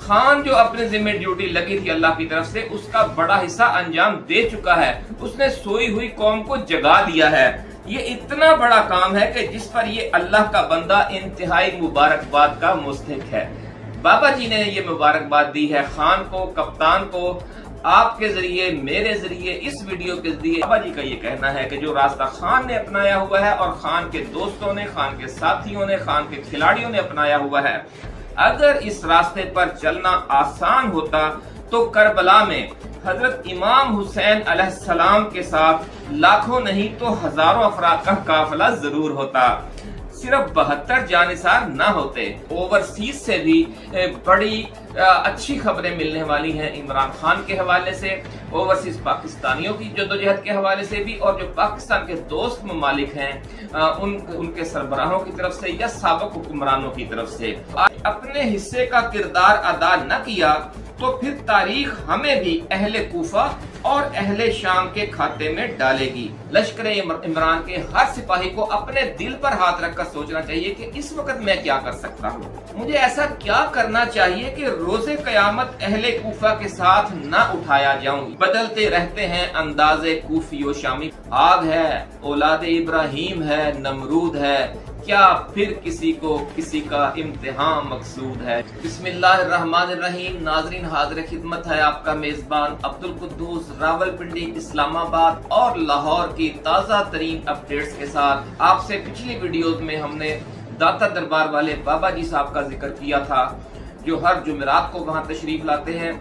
खान जो अपने जिम्मे ड्यूटी लगी थी अल्लाह की तरफ से, उसका बड़ा हिस्सा अंजाम दे चुका है। उसने सोई हुई कौम को जगा दिया है। ये इतना बड़ा काम है कि जिस पर ये अल्लाह का बंदा इंतहाई मुबारकबाद का मुस्तहिक है। बाबा जी ने ये मुबारकबाद दी है खान को, कप्तान को। आपके जरिए, मेरे जरिए, इस वीडियो के जरिए बाबा जी का ये कहना है कि जो रास्ता खान ने अपनाया हुआ है और खान के दोस्तों ने, खान के साथियों ने, खान के खिलाड़ियों ने अपनाया हुआ है, अगर इस रास्ते पर चलना आसान होता तो करबला में हजरत इमाम हुसैन अलैहिस्सलाम के साथ लाखों नहीं तो हजारों अफराद का काफिला जरूर होता। सिर्फ 72 जानिसार ना होते। ओवरसीज से भी बड़ी अच्छी खबरें मिलने वाली हैं इमरान खान के हवाले से, ओवरसीज पाकिस्तानियों की जद्दोजहद के हवाले से भी, और जो पाकिस्तान के दोस्त ममालिक हैं उनके सरबराहों की तरफ से या साबिक हुक्मरानों की तरफ से। अपने हिस्से का किरदार अदा न किया तो फिर तारीख हमें भी अहले कूफा और अहले शाम के खाते में डालेगी। लश्कर इमरान के हर सिपाही को अपने दिल पर हाथ रखकर सोचना चाहिए कि इस वक्त मैं क्या कर सकता हूँ, मुझे ऐसा क्या करना चाहिए कि रोजे कयामत अहले कूफा के साथ न उठाया जाऊं। बदलते रहते हैं अंदाजे कूफियो शामी। आग है, औलादे इब्राहिम है, नमरूद है, क्या फिर किसी को किसी का इम्तिहान मकसूद है। बिस्मिल्लाहिर्रहमानिर्रहीम। नाजरीन, हाजिर खिदमत है आपका मेजबान अब्दुल कुद्दूस, रावलपिंडी, इस्लामाबाद और लाहौर की ताज़ा तरीन अपडेट्स के साथ। आपसे पिछली वीडियोस में हमने दाता दरबार वाले बाबा जी साहब का जिक्र किया था, जो हर जुमेरात को वहाँ तशरीफ लाते हैं।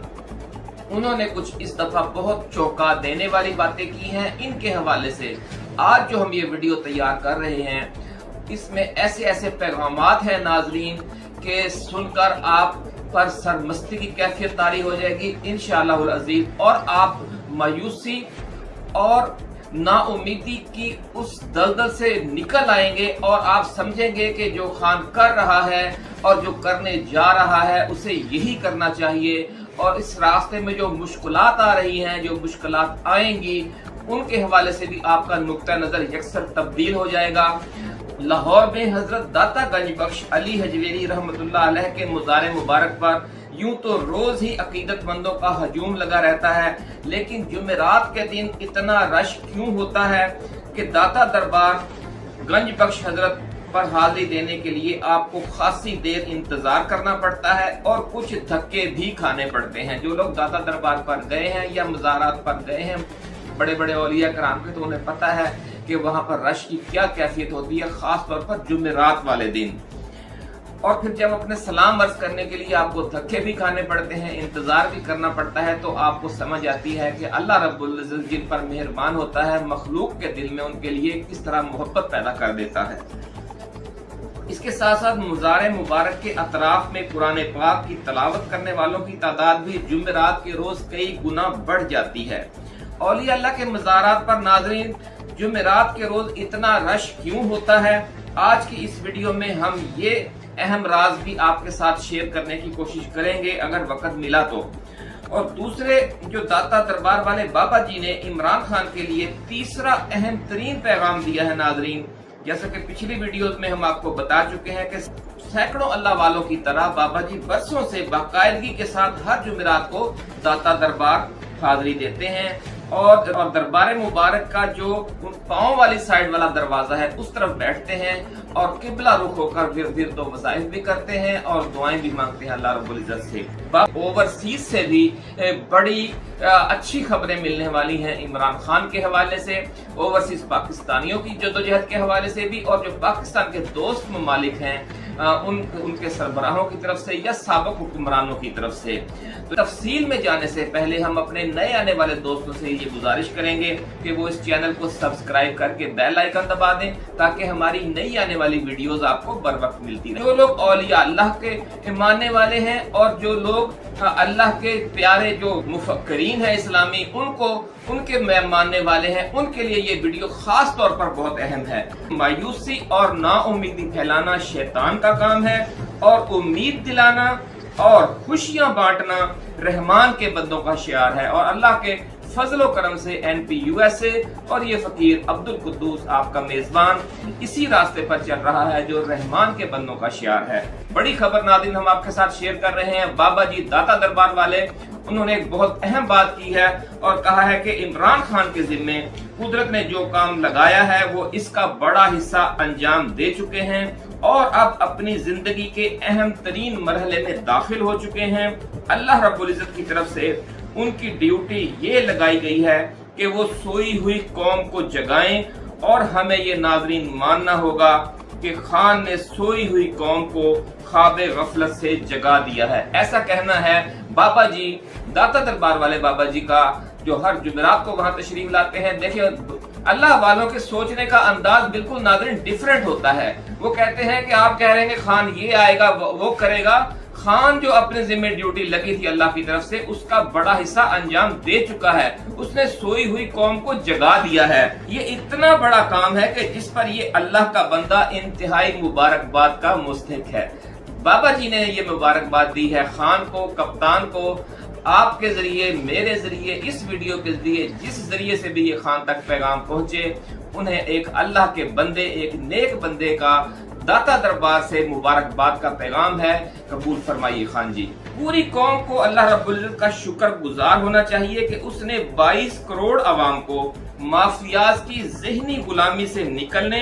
उन्होंने कुछ इस दफा बहुत चौंका देने वाली बातें की हैं। इनके हवाले से आज जो हम ये वीडियो तैयार कर रहे हैं, इसमें ऐसे ऐसे पैगामात हैं नाजरीन के सुनकर आप पर सरमस्ती की कैफियत तारी हो जाएगी इंशाअल्लाहुल अज़ीज़, और आप मायूसी और नाउमीदी की उस दलदल से निकल आएंगे और आप समझेंगे कि जो खान कर रहा है और जो करने जा रहा है उसे यही करना चाहिए। और इस रास्ते में जो मुश्किलात आ रही हैं, जो मुश्किलात आएंगी, उनके हवाले से भी आपका नुक्ता नजर यकसर तब्दील हो जाएगा। लाहौर में हजरत दाता गंज बख्श अली हजवेरी रहमतुल्लाह अलैह के मुज़ार मुबारक पर यूं तो रोज ही अकीदतमंदों का हजूम लगा रहता है, लेकिन जुमेरात के दिन इतना रश क्यों होता है कि दाता दरबार गंज बख्श हजरत पर हाजिरी देने के लिए आपको खासी देर इंतजार करना पड़ता है और कुछ धक्के भी खाने पड़ते हैं। जो लोग दाता दरबार पर गए हैं या मज़ारात पर गए हैं बड़े बड़े औलिया कराम के, तो उन्हें पता है कि वहां पर रश की क्या कैफियत होती है, खास तौर पर जुमेरात वाले दिन। और फिर जब अपने सलाम अर्ज करने के लिए आपको धक्के भी खाने पड़ते हैं, इंतजार भी करना पड़ता है, तो आपको समझ आती है कि अल्लाह रब्बुल इज्जत जिन पर मेहरबान होता है, मखलूक के दिल में उनके लिए किस तरह मोहब्बत पैदा कर देता है। इसके साथ साथ मुज़ार मुबारक के अतराफ में कुरान पाक की तलावत करने वालों की तादाद भी जुमेरात के रोज कई गुना बढ़ जाती है। औलिया अल्लाह के मज़ारात पर नाज़रीन जुमेरात के रोज इतना रश क्यों होता है, आज की इस वीडियो में हम ये अहम राज भी आपके साथ शेयर करने की कोशिश करेंगे अगर वक्त मिला तो। और दूसरे जो दाता दरबार वाले बाबा जी ने इमरान खान के लिए तीसरा अहम तरीन पैगाम दिया है नाज़रीन। जैसा कि पिछली वीडियोस में हम आपको बता चुके हैं कि सैकड़ों अल्लाह वालों की तरह बाबा जी बरसों से बाकायदगी के साथ हर जुमेरात को दाता दरबार हाजिरी देते हैं और दरबार मुबारक का जो पांव वाली साइड वाला दरवाजा है उस तरफ बैठते हैं और किबला रुख होकर फिर तो वज़ाइफ भी करते हैं और दुआएं भी मांगते हैं अल्लाह रब्बुल इज्जत से। ओवरसीज से भी बड़ी अच्छी खबरें मिलने वाली हैं इमरान खान के हवाले से, ओवरसीज पाकिस्तानियों की जद्दोजहद के हवाले से भी, और जो पाकिस्तान के दोस्त ममालिक हैं उनके सरबराहों की तरफ से या साबिक हुक्मरानों की तरफ से। तो तफसील में जाने से पहले हम अपने नए आने वाले दोस्तों से ये गुजारिश करेंगे कि वो इस चैनल को सब्सक्राइब करके बेल आइकन दबा दें ताकि हमारी नई आने वाली वीडियोस आपको बर वक्त मिलती रहे। जो लोग औलिया अल्लाह के मानने वाले हैं और जो लोग अल्लाह के प्यारे जो मुफक्करीन है इस्लामी उनके मानने वाले हैं, उनके लिए ये वीडियो खास तौर पर बहुत अहम है। मायूसी और नाउमीदी फैलाना शैतान का काम है और उम्मीद दिलाना और खुशियां बांटना रहमान के बंदों का शियार है। और अल्लाह के फजलो करम से NPUSA और ये फकीर अब्दुल कुद्दूस आपका मेजबान इसी रास्ते पर चल रहा है जो रहमान के बंदों का शियार है। बड़ी खबर नाज़रीन हम आपके साथ शेयर कर रहे हैं। बाबा जी दाता दरबार वाले उन्होंने एक बहुत अहम बात की है और कहा है कि इमरान खान के जिम्मे कुदरत ने जो काम लगाया है वो इसका बड़ा हिस्सा अंजाम दे चुके हैं और अब अपनी जिंदगी के अहम तरीन मरहले में दाखिल हो चुके हैं। अल्लाह रब्बुल इज्जत की तरफ से उनकी ड्यूटी ये लगाई गई है कि वो सोई हुई कौम को जगाएं और हमें ये नाज़रीन मानना होगा कि खान ने सोई हुई कौम को ख्वाबे गफलत से जगा दिया है। ऐसा कहना है बाबा जी दाता दरबार वाले बाबा जी का, जो हर जुमेरात को वहां तशरीफ लाते हैं। देखिए अल्लाह वालों के सोचने का अंदाज बिल्कुल नाज़रीन डिफरेंट होता है। वो कहते हैं कि आप कह रहे हैं खान ये आएगा वो करेगा। खान जो अपने जिम्मे ड्यूटी लगी थी अल्लाह की तरफ से उसका बड़ा हिस्सा अंजाम दे चुका है। उसने सोई हुई कौम को जगा दिया है। ये इतना बड़ा काम है कि जिस पर ये अल्लाह का बंदा इंतहाई मुबारकबाद का मुस्तहिक है। बाबा जी ने ये मुबारकबाद दी है खान को, कप्तान को। आपके जरिए, मेरे जरिए, इस वीडियो के जरिए, जिस जरिए से भी ये खान तक पैगाम पहुंचे, उन्हें एक अल्लाह के बंदे, एक नेक बंदे का दाता दरबार से मुबारकबाद का पैगाम है। कबूल फरमाइए खान जी। पूरी कौम को अल्लाह रब्बुल इज्जत का शुक्र गुजार होना चाहिए कि उसने 22 करोड़ अवाम को माफियाज की ज़हनी गुलामी से निकलने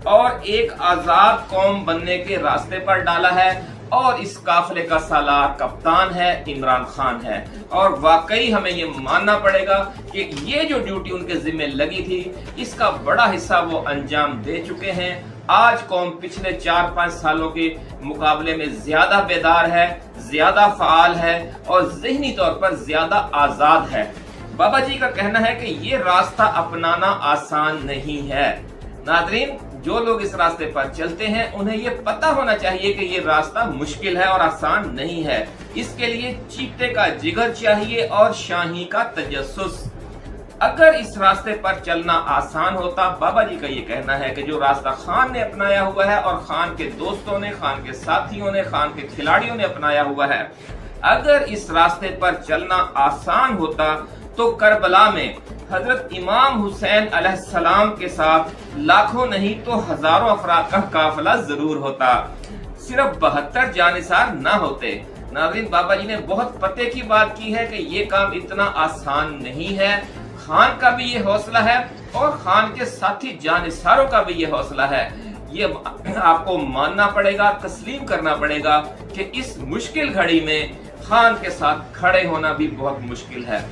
और एक आजाद कौम बनने के रास्ते पर डाला है और इस काफिले का सालार कप्तान है इमरान खान है। और वाकई हमें ये मानना पड़ेगा कि ये जो ड्यूटी उनके जिम्मे लगी थी इसका बड़ा हिस्सा वो अंजाम दे चुके हैं। आज कौम पिछले 4-5 सालों के मुकाबले में ज्यादा बेदार है, ज्यादा फाल है और ज़हनी तौर पर ज्यादा आजाद है। बाबा जी का कहना है कि ये रास्ता अपनाना आसान नहीं है। नाज़रीन जो लोग इस रास्ते पर चलते हैं उन्हें ये पता होना चाहिए कि ये रास्ता मुश्किल है और आसान नहीं है। इसके लिए चीते का जिगर चाहिए और शाही का तजस्सुस। अगर इस रास्ते पर चलना आसान होता, बाबा जी का ये कहना है कि जो रास्ता खान ने अपनाया हुआ है और खान के दोस्तों ने, खान के साथियों ने, खान के खिलाड़ियों ने अपनाया हुआ है, अगर इस रास्ते पर चलना आसान होता तो करबला में हजरत इमाम हुसैन अलैहिस्सलाम के साथ लाखों नहीं तो हजारों अफराद का काफिला जरूर होता, सिर्फ 72 जानिसार ना होते। नाज़रीन बाबा जी ने बहुत पते की बात की है कि ये काम इतना आसान नहीं है। खान का भी ये हौसला है और खान के साथी जानिसारों का भी ये हौसला है। ये आपको मानना पड़ेगा, तस्लीम करना पड़ेगा कि इस मुश्किल घड़ी में खान के साथ खड़े होना भी बहुत मुश्किल है।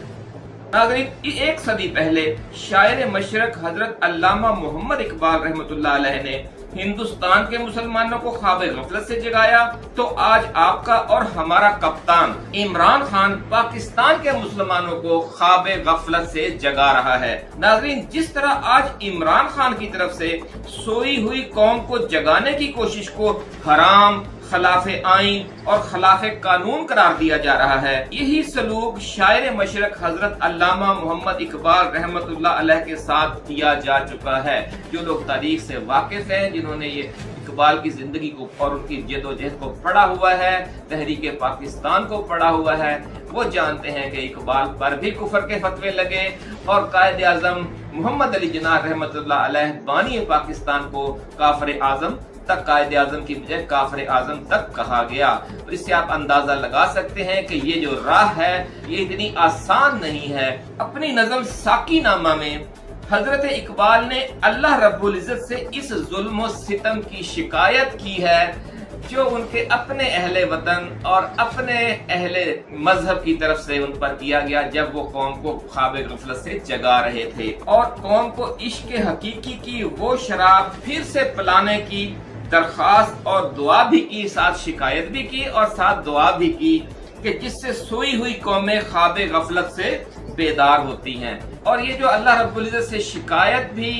नाज़रीन 1 सदी पहले शायर मशरक हजरत अल्लामा मोहम्मद इकबाल रहमतुल्लाह अलैह ने हिंदुस्तान के मुसलमानों को ख्वाबे गफलत से जगाया, तो आज आपका और हमारा कप्तान इमरान खान पाकिस्तान के मुसलमानों को ख्वाबे गफलत से जगा रहा है। नाज़रीन जिस तरह आज इमरान खान की तरफ से सोई हुई कौम को जगाने की कोशिश को हराम, खिलाफे आइन और खिलाफे कानून करार दिया जा रहा है, यही सलूक शायर मशरक हजरत अल्लामा मोहम्मद इकबाल रहमतुल्लाह अलैह के साथ किया जा चुका है। जो लोग तारीख से वाकिफ हैं, जिन्होंने ये इकबाल की जिंदगी को और उनकी जद्दोजहद को पढ़ा हुआ है, तहरीके पाकिस्तान को पढ़ा हुआ है, वो जानते हैं कि इकबाल पर भी कुफर के फतवे लगे और कायद आजम मोहम्मद अली जिन्नाह रहमतुल्लाह अलैह बानी पाकिस्तान को काफिर आजम तक, कायद आजम की बजाय काफिर आजम तक कहा गया। तो इससे आप अंदाजा लगा सकते हैं कि ये जो राह है ये इतनी आसान नहीं है। अपनी नज़म साकी नामा में हजरत इकबाल ने अल्लाह रब्बुल इज्जत से इस जुल्म और सितम की शिकायत की है जो उनके अपने अहले वतन और अपने अहले मजहब की तरफ से उन पर किया गया जब वो कौम को ख्वाबे गफलत से जगा रहे थे और कौम को इश्क हकीकी की वो शराब फिर से पिलाने की दरखास्त और दुआ भी की, साथ शिकायत भी की और साथ दुआ भी की कि जिससे सोई हुई कौमें ख्वाबे गफलत से बेदार होती हैं। और ये जो अल्लाह रब्बुल इज्जत से शिकायत भी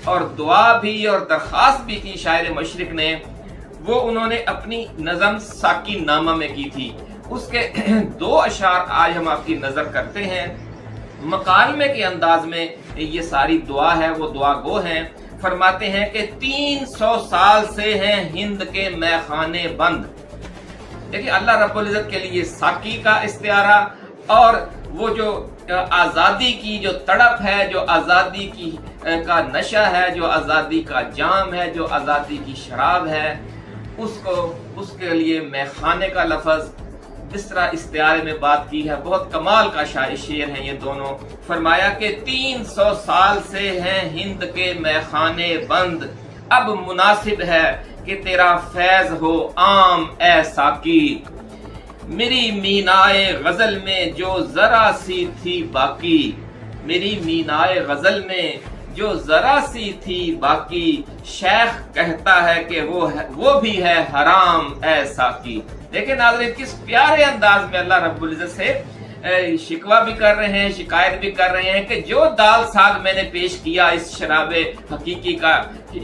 और दुआ भी और दरखास्त भी की शायर मशरिक ने, वो उन्होंने अपनी नज़म साकी नामा में की थी। उसके 2 अशार आज हम आपकी नजर करते हैं। मकालमे के अंदाज में ये सारी दुआ है, वो दुआ गो हैं। फरमाते हैं कि 300 साल से हैं हिंद के मैखाने बंद। देखिए अल्लाह रब्बुल इज्जत के लिए साकी का इस्तिआरा और वो जो आज़ादी की जो तड़प है, जो आज़ादी की का नशा है, जो आज़ादी का जाम है, जो आज़ादी की शराब है, उसके लिए मैखाने का लफ्ज़ जिस तरह इस्तिआरे में बात की है, बहुत कमाल का शेर हैं ये दोनों। फरमाया कि 300 साल से हैं हिंद के मैखाने बंद, अब मुनासिब है कि तेरा फैज हो आम ए साकी। मेरी मीनाए गजल में जो जरा सी थी बाकी, मेरी मीनाए गजल में जो जरा सी थी बाकी, शेख कहता है कि वो भी है हराम ए साकी। देखिए नाज़रीन, किस प्यारे अंदाज में अल्लाह रब्बुल इज़्ज़त से शिकवा भी कर रहे हैं, शिकायत भी कर रहे हैं कि जो दाल साग मैंने पेश किया इस शराबे हकीकी का,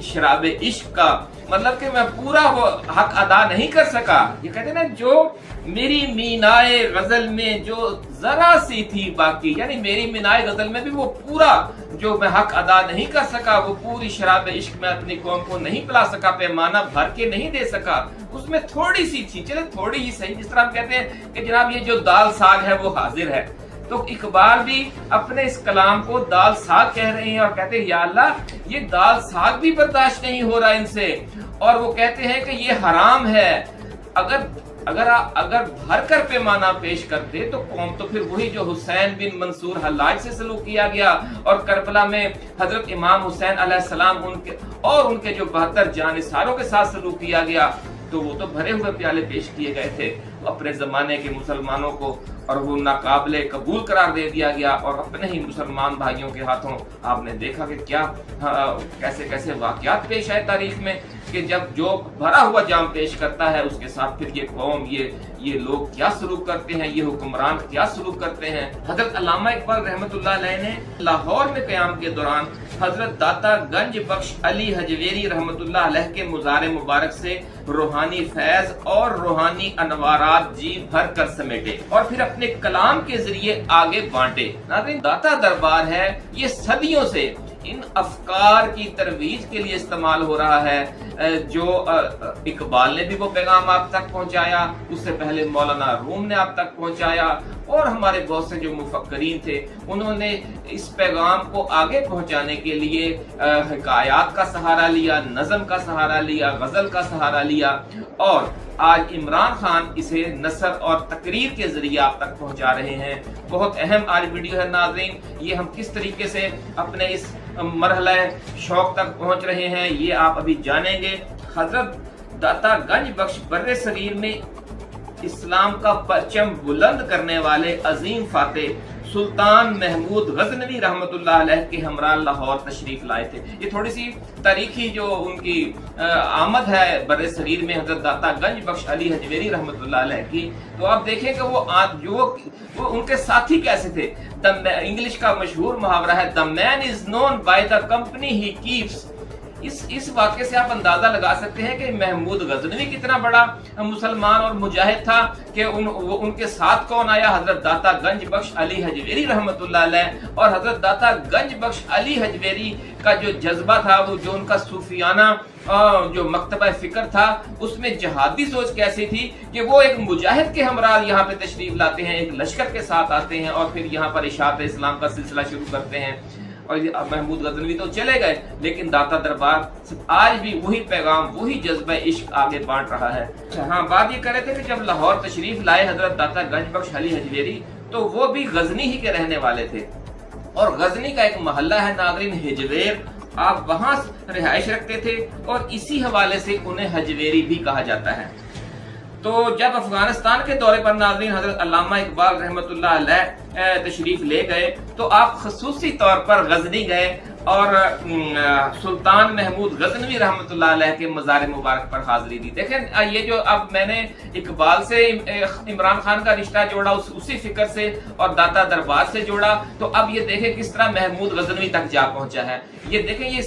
शराबे इश्क का, मतलब कि मैं पूरा वो हक अदा नहीं कर सका। ये कहते हैं ना, जो मेरी मीनाए गजल में जो जरा सी थी बाकी, यानी मेरी मीनाए गजल में भी वो पूरा जो मैं हक अदा नहीं कर सका, वो पूरी शराब इश्क में अपनी कौम को नहीं पिला सका, पैमाना भर के नहीं दे सका, उसमें थोड़ी सी थी, चले थोड़ी ही सही। जिस तरह हम कहते हैं कि जनाब ये जो दाल साग है वो हाजिर है, तो इकबाल भी अपने इस कलाम को दाल साग कह रहे हैं और कहते हैं या अल्लाह ये दाल साग भी बर्दाश्त नहीं हो रहा इनसे, और वो कहते हैं कि ये हराम है। अगर भर कर पैमाना पेश करते तो कौम तो फिर वही जो हुसैन बिन मंसूर हल्लाज से सलूक किया गया और करबला में हजरत इमाम हुसैन अलैहिस्सलाम उनके जो 72 जानिसारों के साथ सलूक किया गया, तो वो तो भरे हुए प्याले पेश किए गए थे अपने जमाने के मुसलमानों को, और वो नाकाबिले कबूल करार दे दिया गया। और अपने ही मुसलमान भाइयों के हाथों आपने देखा कि क्या कैसे कैसे वाकयात पेश आए तारीख में, कि जब जो भरा हुआ जाम पेश करता है उसके साथ फिर ये कौम, ये लोग क्या सलूक करते हैं, ये हुक्मरान क्या सलूक करते हैं। हजरत अल्लामा इकबाल रहमतुल्लाह अलैह ने लाहौर में क़याम के दौरान हजरत दाता गंज बख्श अली हजवेरी रहमतुल्लाह अलैह के मुज़ार मुबारक से रूहानी फैज और रूहानी अनवारात जी भर कर समेटे और फिर अपने कलाम के जरिए आगे बांटे। नाज़रीन, दाता दरबार है, ये सदियों से इन अफकार की तरवीज के लिए इस्तेमाल हो रहा है। जो इकबाल ने भी वो पैगाम आप तक पहुंचाया, उससे पहले मौलाना रूम ने आप तक पहुंचाया, और हमारे बहुत से जो मुफक्करीन थे उन्होंने इस पैगाम को आगे पहुंचाने के लिए हिकायात का सहारा लिया, नज़म का सहारा लिया, गजल का सहारा लिया, और आज इमरान खान इसे नसर और तकरीर के जरिए आप तक पहुंचा रहे हैं। बहुत अहम आज वीडियो है नाज़रीन, ये हम किस तरीके से अपने इस मरहला शौक तक पहुंच रहे हैं ये आप अभी जानेंगे। हजरत दाता गंज बख्श बर्रे सगीर में इस्लाम का परचम बुलंद करने वाले अजीम फातेह सुल्तान महमूद गजनवी रहमतुल्लाह अलैह के हमरा लाहौर तशरीफ लाए थे। ये थोड़ी सी तारीखी जो उनकी आमद है बर्रे सगीर में हजरत दाता गंज बख्श अली हजवेरी रहमतुल्लाह अलैह की, तो आप देखें कि वो उनके साथी कैसे थे। इंग्लिश का मशहूर मुहावरा है, the man is known by the company he keeps. इस वाक्य से आप अंदाजा लगा सकते हैं कि महमूद गजनवी कितना बड़ा मुसलमान और मुजाहिद था कि उनके साथ कौन आया, हजरत दाता गंज बख्श अली हजवेरी रहमतुल्लाह अलैह। और हजरत दाता गंज बख्श अली हजवेरी का जो जज्बा था, वो जो उनका सूफियाना जो मकतबा फिक्र था, उसमें जहादी सोच कैसी थी कि वो एक मुजाहिद के हमरा यहाँ पे तशरीफ लाते हैं, एक लश्कर के साथ आते हैं और फिर यहाँ पर इशाअत इस्लाम का सिलसिला शुरू करते हैं। और महमूद गजनवी तो चले गए, लेकिन दाता दरबार आज भी वही पैगाम, वही जज्बा इश्क आगे बांट रहा है। हाँ, बात ये कर रहे थे कि जब लाहौर तशरीफ लाए हजरत दाता गंज बख्श अली हजवेरी, तो वो भी गजनी ही के रहने वाले थे, और गजनी का एक मोहल्ला है नाज़रीन हिजवेर, आप वहां रिहाइश रखते थे और इसी हवाले से उन्हें हजवेरी भी कहा जाता है। तो जब अफगानिस्तान के दौरे पर नाज़रीन हजरत अल्लामा इकबाल रहमतुल्लाह अलैह तशरीफ ले गए, तो आप खसूसी तौर पर गजनी गए और सुल्तान महमूद गजनवी रहमतुल्लाह अलैह के मज़ार मुबारक पर हाजिरी दी। देखें, ये जो अब मैंने इकबाल से इमरान खान का रिश्ता जोड़ा उसी फिक्र से और दाता दरबार से जोड़ा, तो अब ये देखें किस तरह महमूद गजनवी तक जा पहुंचा है। ये देखें, ये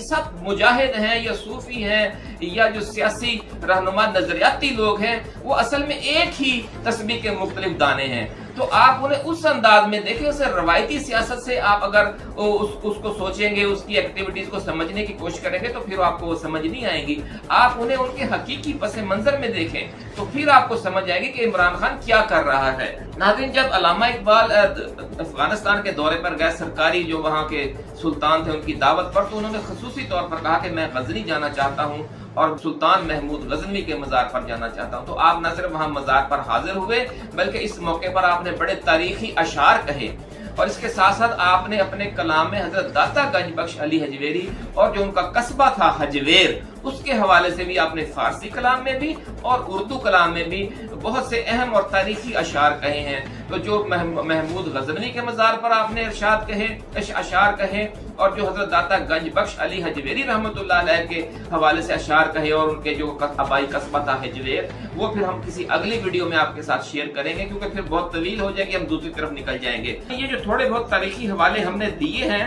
सब मुजाहिद हैं या सूफी हैं या जो सियासी रहनुमा नजरियाती लोग हैं, वो असल में एक ही तस्बीह के मुख्तलिफ दाने हैं। तो आप उन्हें उस अंदाज में देखें। उसे रवायती सियासत से आप अगर उसको सोचेंगे, उसकी एक्टिविटीज को समझने की कोशिश करेंगे तो फिर आपको वो समझ नहीं आएगी। आप उन्हें उनके हकीकी पस मंजर में देखें तो फिर आपको समझ आएगी कि इमरान खान क्या कर रहा है। नाज़रीन, जब अल्लामा इकबाल अफगानिस्तान के दौरे पर गए, सरकारी जो वहाँ के सुल्तान थे उनकी दावत पर, तो उन्होंने खसूसी तौर पर कहा कि मैं गजनी जाना चाहता हूँ और सुल्तान महमूद गजनवी के मज़ार पर जाना चाहता हूँ। तो आप न सिर्फ वहाँ मज़ार पर हाजिर हुए बल्कि इस मौके पर आपने बड़े तारीखी अशार कहे और इसके साथ साथ आपने अपने कलाम में हजरत दाता गंज बख्श अली हजवेरी और जो उनका कस्बा था हजवेर, उसके हवाले से भी आपने फारसी कलाम में भी और उर्दू कलाम में भी बहुत से अहम और तारीखी अशार कहे हैं। तो जो महमूद गजनवी के मज़ार पर आपने अशार कहे और जो हजरत दाता गंज बख्श अली हजवेरी रहमतुल्लाह अलैह के हवाले से अशार कहे और उनके जो आबाई कस्बा था हजवेर, वो फिर हम किसी अगली वीडियो में आपके साथ शेयर करेंगे क्योंकि फिर बहुत तवील हो जाएगी, हम दूसरी तरफ निकल जाएंगे। ये जो थोड़े बहुत तारीखी हवाले हमने दिए हैं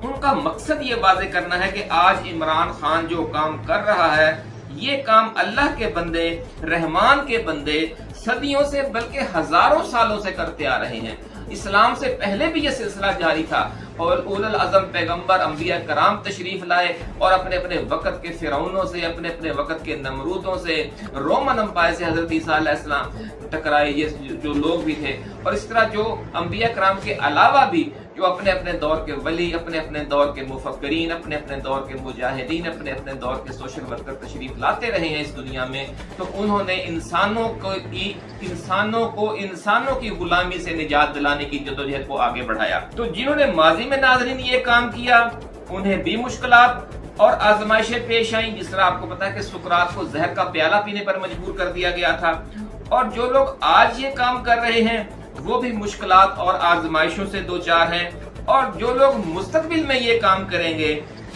उनका मकसद ये वाज़े करना है कि आज इमरान खान जो काम कर रहा है ये काम अल्लाह के बंदे, रहमान के बंदे सदियों से बल्कि हजारों सालों से करते आ रहे हैं। इस्लाम से पहले भी ये सिलसिला जारी था और उलुल अज़म पैगंबर अंबिया कराम तशरीफ लाए और अपने अपने वक़्त के फिरौनों से, अपने अपने वक़्त के नमरूदों से, रोमन अम्पायर से हजरत ईसा अलैहिस्सलाम टकराए, ये जो लोग भी थे। और इस तरह जो अंबिया कराम के अलावा भी जो अपने अपने दौर के वली, अपने अपने दौर के मुफक्करीन, अपने अपने दौर के मुजाहिदीन, अपने अपने दौर के सोशल वर्कर तशरीफ लाते रहे हैं इस दुनिया में, तो उन्होंने इंसानों को इंसानों की गुलामी से निजात दिलाने की जदोजहद को आगे बढ़ाया। तो जिन्होंने माजी में नाज़रीन ये काम किया उन्हें भी मुश्किलात और आजमाइशें पेश आई। जिस तरह आपको पता है कि सुकरात को जहर का प्याला पीने पर मजबूर कर दिया गया था और जो लोग आज ये काम कर रहे हैं वो भी मुश्किलात और आजमाइशों से दो चार हैं और जो लोग मुस्तकबिल में ये काम करेंगे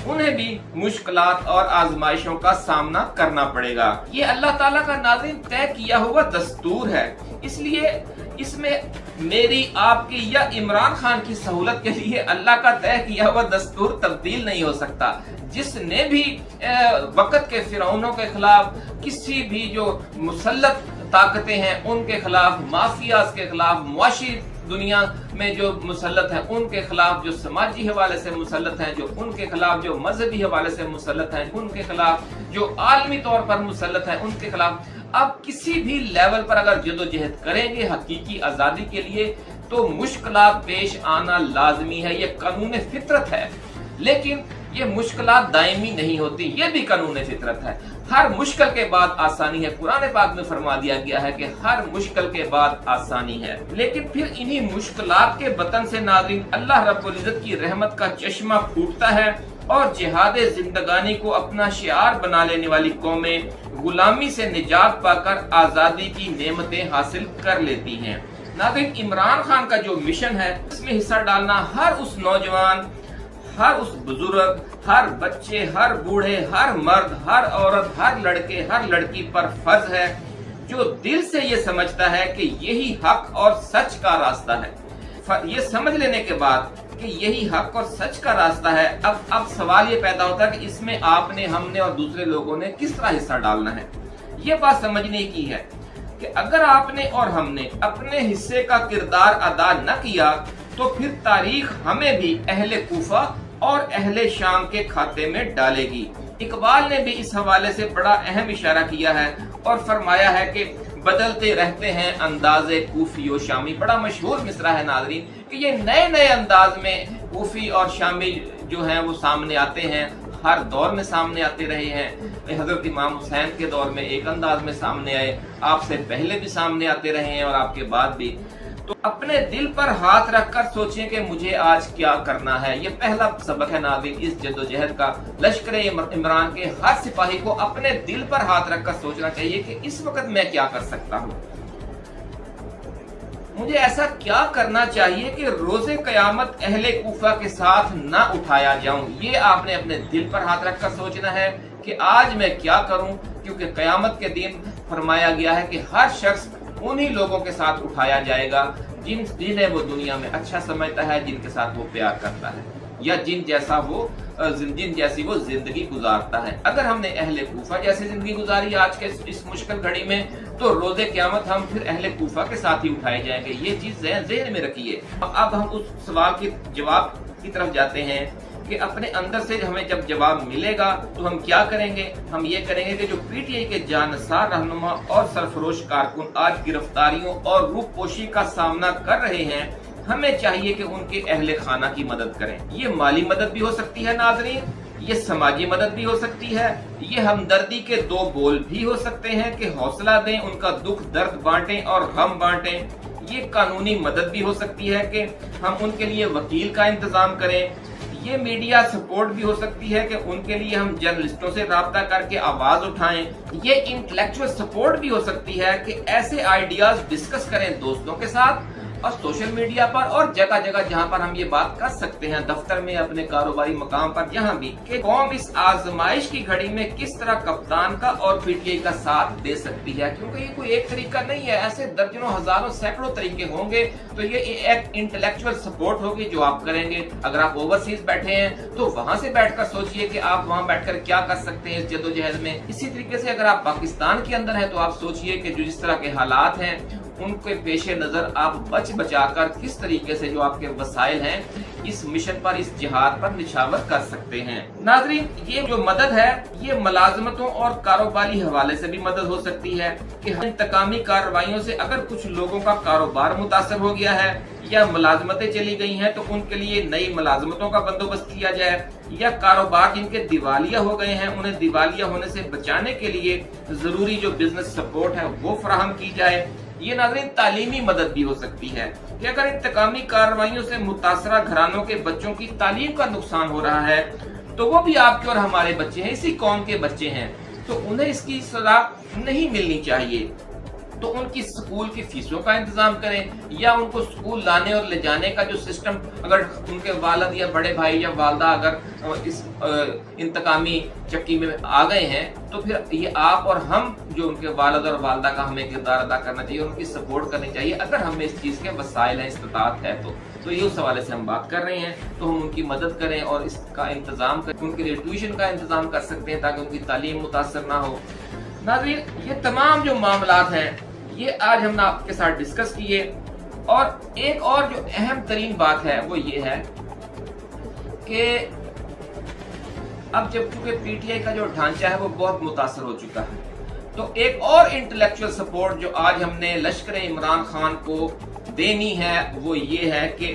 उन्हें भी मुश्किलात और आजमाइशों का सामना करना पड़ेगा। ये अल्लाह ताला का नाज़रीन तय किया हुआ दस्तूर है, इसलिए इसमें मेरी, आपकी या इमरान खान की सहूलत के लिए अल्लाह का तय किया हुआ दस्तूर तब्दील नहीं हो सकता। जिसने भी वक़्त के फिरौनों के खिलाफ, किसी भी जो मुसल्लत ताकतें हैं उनके खिलाफ, माफियाज के खिलाफ, मुआशी दुनिया में जो मुसल्लत हैं उनके खिलाफ, जो समाजी हवाले से मुसल्लत हैं, जो उनके खिलाफ, जो मजहबी हवाले से मुसल्लत हैं उनके खिलाफ, जो आलमी तौर पर मुसल्लत हैं उनके खिलाफ, अब किसी भी लेवल पर अगर जदोजहद करेंगे हकीकी आज़ादी के लिए तो मुश्किलात पेश आना लाजमी है, ये कानून फितरत है। लेकिन ये मुश्किलात दायमी नहीं होती, ये भी कानून फितरत है। हर मुश्किल के बाद आसानी है। कुरान पाक में फरमा दिया गया है कि हर मुश्किल के बाद आसानी है। लेकिन फिर इन्हीं मुश्किलात के बतन से नाज़रीन अल्लाह रब्बुल इज्जत की रहमत का चश्मा फूटता है और जिहाद जिंदगानी को अपना शिआर बना लेने वाली कौमें गुलामी से निजात पाकर आजादी की नेमतें हासिल कर लेती हैं। नाज़रीन, इमरान खान का जो मिशन है इसमें हिस्सा डालना हर उस नौजवान, हर उस बुजुर्ग, हर बच्चे, हर बूढ़े, हर मर्द, हर औरत, हर लड़के, हर लड़की पर फर्ज है जो दिल से ये समझता है कि यही हक और सच का रास्ता है। ये समझ लेने के बाद कि यही हक और सच का रास्ता है, अब सवाल ये पैदा होता है कि इसमें आपने, हमने और दूसरे लोगों ने किस तरह हिस्सा डालना है। ये बात समझने की है कि अगर आपने और हमने अपने हिस्से का किरदार अदा न किया तो फिर तारीख हमें भी अहले कूफा और अहले शाम के खाते में डालेगी। इकबाल ने भी इस हवाले से बड़ा अहम इशारा किया है और फरमाया है कि बदलते रहते हैं अंदाजे कूफी और शामी। बड़ा मशहूर मिसरा है नाज़रीन कि ये नए नए अंदाज में कूफी और शामी जो हैं वो सामने आते हैं, हर दौर में सामने आते रहे हैं। हजरत इमाम हुसैन के दौर में एक अंदाज में सामने आए, आपसे पहले भी सामने आते रहे हैं और आपके बाद भी। तो अपने दिल पर हाथ रखकर सोचें कि मुझे आज क्या करना है। ये पहला सबक है नाज़रीन इस जद्दोजहद का। लश्कर इमरान के हर सिपाही को अपने दिल पर हाथ रखकर सोचना चाहिए कि इस वक्त मैं क्या कर सकता हूँ, मुझे ऐसा क्या करना चाहिए कि रोजे कयामत अहले कूफा के साथ ना उठाया जाऊं। ये आपने अपने दिल पर हाथ रखकर सोचना है कि आज मैं क्या करूं, क्योंकि कयामत के दिन फरमाया गया है कि हर शख्स उन्हीं लोगों के साथ उठाया जाएगा जिन्हें वो दुनिया में अच्छा समझता है, जिनके साथ वो प्यार करता है। या जिन जैसी वो जिंदगी गुजारता है। अगर हमने अहले कूफा जैसी जिंदगी गुजारी आज के इस मुश्किल घड़ी में, तो रोजे क़यामत हम फिर अहले कूफा के साथ ही उठाए जाएंगे। ये चीज ज़हन में रखिए। अब हम उस सवाल के जवाब की तरफ जाते हैं कि अपने अंदर से हमें जब जवाब मिलेगा तो हम क्या करेंगे। हम ये करेंगे कि जो पीटीआई के जानसार रहनुमा और सरफरोश कारकुन आज गिरफ्तारियों और रूपपोशी का सामना कर रहे हैं, हमें चाहिए कि उनके अहले खाना की मदद करें। ये माली मदद भी हो सकती है नाज़रीन, ये समाजी मदद भी हो सकती है, ये हमदर्दी के दो बोल भी हो सकते हैं कि हौसला दें, उनका दुख दर्द बांटें और गम बांटें। ये कानूनी मदद भी हो सकती है कि हम उनके लिए वकील का इंतजाम करें। ये मीडिया सपोर्ट भी हो सकती है कि उनके लिए हम जर्नलिस्टों से राब्ता करके आवाज उठाएं। ये इंटेलेक्चुअल सपोर्ट भी हो सकती है कि ऐसे आइडियाज डिस्कस करें दोस्तों के साथ और सोशल मीडिया पर और जगह जगह जहां पर हम ये बात कर सकते हैं, दफ्तर में, अपने कारोबारी मकाम पर, जहां भी, कि कौम इस आजमाइश की घड़ी में किस तरह कप्तान का और पीटीआई का साथ दे सकती है। क्योंकि ये कोई एक तरीका नहीं है, ऐसे दर्जनों हजारों सैकड़ों तरीके होंगे। तो ये एक इंटेलेक्चुअल सपोर्ट होगी जो आप करेंगे। अगर आप ओवरसीज बैठे हैं तो वहां से बैठकर सोचिए कि आप वहां बैठकर क्या कर सकते हैं इस जद्दोजहद में। इसी तरीके से अगर आप पाकिस्तान के अंदर हैं तो आप सोचिए कि जो जिस तरह के हालात हैं उनके पेशे नजर आप बचाकर किस तरीके से जो आपके वसाइल हैं इस मिशन पर, इस जिहाद पर निछावर कर सकते हैं। नाज़रीन, ये जो मदद है ये मुलाजमतों और कारोबारी हवाले से भी मदद हो सकती है कि इंतकामी कार्रवाइयों से अगर कुछ लोगों का कारोबार मुतासर हो गया है या मुलाजमतें चली गई हैं तो उनके लिए नई मुलाजमतों का बंदोबस्त किया जाए, या कारोबार जिनके दिवालिया हो गए हैं उन्हें दिवालिया होने से बचाने के लिए जरूरी जो बिजनेस सपोर्ट है वो फराहम की जाए। ये नाज़रीन तालीमी मदद भी हो सकती है कि अगर इंतकामी कार्रवाइयों से मुतासरा घरानों के बच्चों की तालीम का नुकसान हो रहा है तो वो भी आपके और हमारे बच्चे हैं, इसी कौम के बच्चे हैं, तो उन्हें इसकी सजा नहीं मिलनी चाहिए। तो उनकी स्कूल की फीसों का इंतजाम करें या उनको स्कूल लाने और ले जाने का जो सिस्टम, अगर उनके वालिद या बड़े भाई या वालदा अगर इस इंतकामी चक्की में आ गए हैं तो फिर ये आप और हम जो उनके वालिद और वालदा का हमें किरदार अदा करना चाहिए, उनकी सपोर्ट करनी चाहिए अगर हमें इस चीज़ के वसाइल हैं, इस्तात है तो ये उस हवाले से हम बात कर रहे हैं। तो हम उनकी मदद करें और इसका इंतजाम करें, उनके लिए ट्यूशन का इंतजाम कर सकते हैं ताकि उनकी तालीम मुतासर ना हो। नाज़रीन, ये तमाम जो मामलात हैं ये आज हमने आपके साथ डिस्कस किए। और एक और जो अहम तरीन बात है वो ये है कि अब जब चूंकि पीटीआई का जो ढांचा है वो बहुत मुतासर हो चुका है, तो एक और इंटेलेक्चुअल सपोर्ट जो आज हमने लश्कर इमरान खान को देनी है वो ये है कि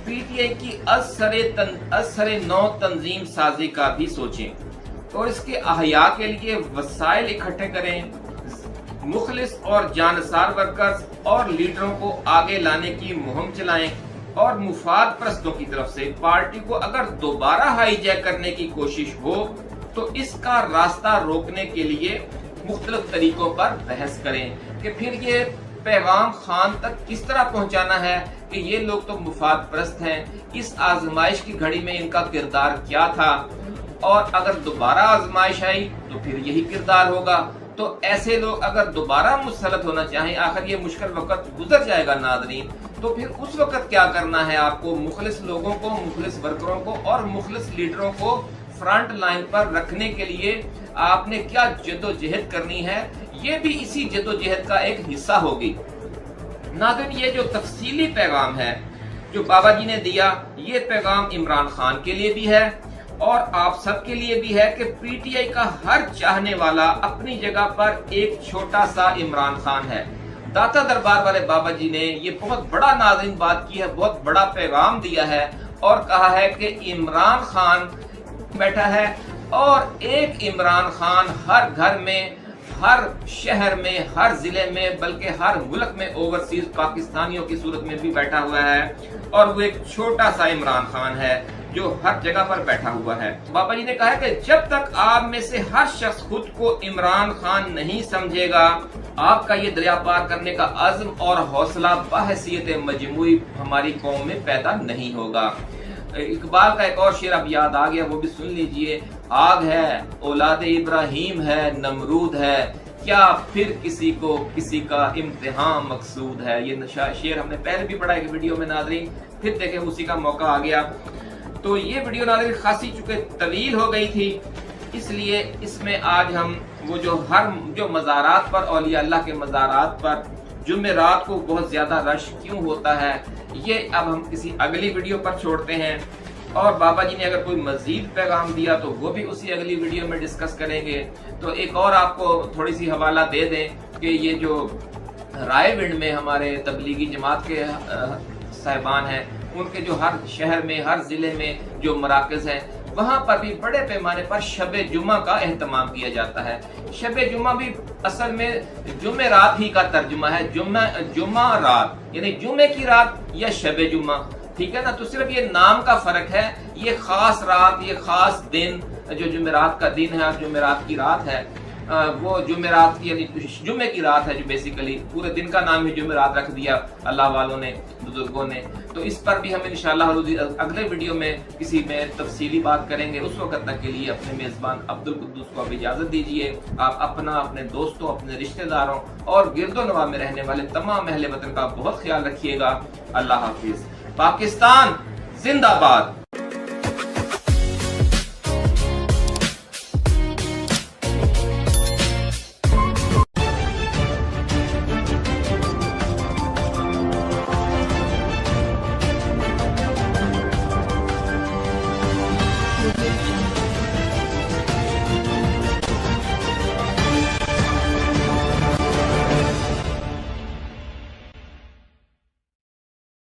पीटीआई की असरे नौ तंजीम साजी का भी सोचें और इसके अहया के लिए वसाइल इकट्ठे करें, मुखलिस और जानसार वर्कर्स और लीडरों को आगे लाने की मुहिम चलाएं और मुफाद परस्तों की तरफ से पार्टी को अगर दोबारा हाईजैक करने की कोशिश हो तो इसका रास्ता रोकने के लिए मुख्तलिफ तरीकों पर बहस करें कि फिर ये पैगाम खान तक किस तरह पहुंचाना है कि ये लोग तो मुफाद परस्त हैं, इस आजमाइश की घड़ी में इनका किरदार क्या था और अगर दोबारा आजमाइश आई तो फिर यही किरदार होगा। तो ऐसे लोग अगर दोबारा मुसलत होना चाहें, आखिर ये मुश्किल वक्त गुजर जाएगा नाज़रीन, तो फिर उस वक्त क्या करना है आपको, मुखलिस लोगों को, मुखलिस वर्करों को और मुखलिस लीडरों को फ्रंट लाइन पर रखने के लिए आपने क्या जद्दोजहद करनी है, ये भी इसी जद्दोजहद का एक हिस्सा होगी। नाज़रीन, ये जो तफसीली पैगाम है जो बाबा जी ने दिया, ये पैगाम इमरान खान के लिए भी है और आप सबके लिए भी है कि पीटीआई का हर चाहने वाला अपनी जगह पर एक छोटा सा इमरान खान है। दाता दरबार वाले बाबा जी ने ये बहुत बड़ा नाज़रीन बात की है, बहुत बड़ा पैगाम दिया है और कहा है कि इमरान खान बैठा है और एक इमरान खान हर घर में, हर शहर में, हर जिले में, बल्कि हर मुल्क में ओवरसीज पाकिस्तानियों की सूरत में भी बैठा हुआ है और वो एक छोटा सा इमरान खान है जो हर जगह पर बैठा हुआ है। बाबा जी ने कहा है कि जब तक आप में से हर शख्स खुद को इमरान खान नहीं समझेगा, आपका ये दरिया पार करने का अज़्म और हौसला बहैसियत मजमूई हमारी कौम में पैदा नहीं होगा। इकबाल का एक और शेर अब याद आ गया, वो भी सुन लीजिए। आग है, औलाद इब्राहिम है, नमरूद है, क्या फिर किसी का इम्तिहान मकसूद है। ये शेर हमने पहले भी पढ़ा एक वीडियो में नाज़रीन, फिर देखें उसी का मौका आ गया। تو یہ ویڈیو ناظرین خاصی چونکہ طویل ہو گئی تھی، اس لیے اس میں آج ہم وہ جو مزارات پر، اولیاء اللہ کے مزارات پر جمعرات کو بہت زیادہ رش کیوں ہوتا ہے، یہ اب ہم کسی اگلی ویڈیو پر چھوڑتے ہیں، اور بابا جی نے اگر کوئی مزید پیغام دیا تو وہ بھی اسی اگلی ویڈیو میں ڈسکس کریں گے۔ تو ایک اور آپ کو تھوڑی سی حوالہ دے دیں کہ یہ جو رائے ونڈ میں ہمارے تبلیغی جماعت کے صاحبان ہیں، ان کے جو ہر شہر میں، ہر ضلع میں جو مراکز ہیں، وہاں پر بھی بڑے پیمانے پر شب جمعہ کا اہتمام کیا جاتا ہے۔ شب جمعہ بھی اصل میں جمعرات ہی کا ترجمہ ہے، جمعہ رات، یعنی جمعے کی رات یا شب جمعہ، ٹھیک ہے نا؟ تو صرف یہ نام کا فرق ہے، یہ خاص رات، یہ خاص دن جو جمعرات کا دن ہے اور جمعرات کی رات ہے، وہ جمعرات کی یعنی جمعے کی رات ہے، جو بیسیکلی پورے دن کا نام ہی جمعرات رکھ دیا اللہ والوں نے، بزرگوں نے۔ تو اس پر بھی ہم انشاءاللہ اگلے ویڈیو میں کسی میں تفصیلی بات کریں گے۔ اس وقت تک کے لیے اپنے میزبان عبد القدوس کو اب اجازت دیجیے۔ آپ اپنا، اپنے دوستوں، اپنے رشتہ داروں اور گرد و نواح میں رہنے والے تمام اہل وطن کا بہت خیال رکھیے گا۔ اللہ حافظ۔ پاکستان زندہ باد۔